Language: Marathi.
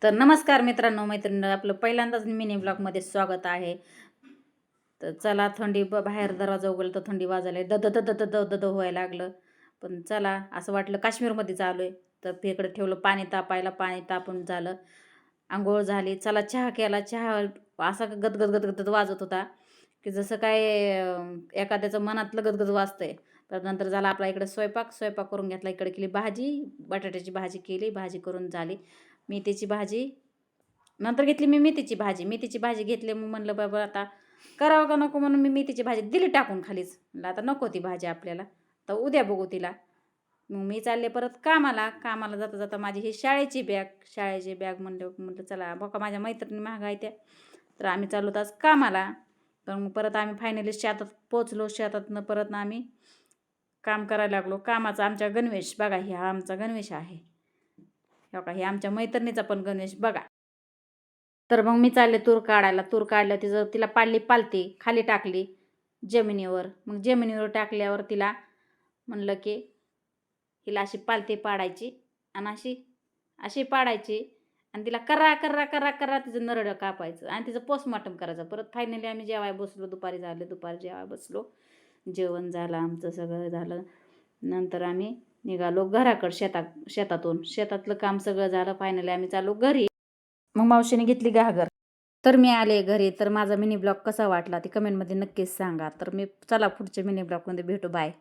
तर नमस्कार मित्रांनो मैत्रिणी, आपलं पहिल्यांदाच मिनी ब्लॉगमध्ये स्वागत आहे. तर चला, थंडी बाहेर दरवाजा उघडला तर थंडी वाजायला the the the the the the the व्हायला लागलं. पण चला, असं वाटलं काश्मीरमध्ये चालू आहे. तर इकडे ठेवलं पाणी तापायला, पाणी तापून झालं, आंघोळ झाली. चला चहा केला. चहा असा गदगद गदगद वाजत होता की जसं काय एखाद्याचं मनातलं गदगद वाजतंय. तर नंतर झाला आपला इकडे स्वयंपाक स्वयंपाक करून घेतला. इकडे केली भाजी, बटाट्याची भाजी केली, भाजी करून झाली. मेथीची भाजी नंतर घेतली मी मेथीची भाजी. मेथीची भाजी घेतली, मग म्हणलं बाबा आता करावं का नको, म्हणून मी मेथीची भाजी दिली टाकून खालीच. म्हणलं आता नको ती भाजी आपल्याला, तर उद्या बघू तिला. मग मी चालले परत कामाला. कामाला जाता जाता माझी ही शाळेची बॅग म्हटलं चला बघा, माझ्या मैत्रिणी महाग आहे त्या. तर आम्ही चाललो आज कामाला. तर मग परत आम्ही फायनली शेतात पोचलो. शेतातनं परत आम्ही काम करायला लागलो. कामाचा आमच्या गणवेश बघा, हे आमचा गणवेश आहे. हो का, हे आमच्या मैत्रिणीचा पण गणवेश बघा. तर मग मी चालले तूर काढायला. तूर काढलं, तिला पाडली पालती, खाली टाकली जमिनीवर. मग जमिनीवर टाकल्यावर तिला म्हणलं की हिला अशी पालती पाडायची आणि अशी अशी पाडायची आणि तिला करा करा करा करा तिचं नरडं कापायचं आणि तिचं पोस्टमॉर्टम करायचं. परत फायनली आम्ही जेवाय बसलो. दुपारी जेवाय बसलो. जेवण झालं आमचं, सगळं झालं. नंतर आम्ही निघालो घराकडं. शेतातलं काम सगळं झालं. फायनली आम्ही चाललो घरी. मग मावशीने घेतली घागर. तर मी आले घरी. तर माझा मिनी ब्लॉग कसा वाटला ते कमेंटमध्ये नक्कीच सांगा. तर मी चला पुढच्या मिनी ब्लॉगमध्ये भेटू. बाय.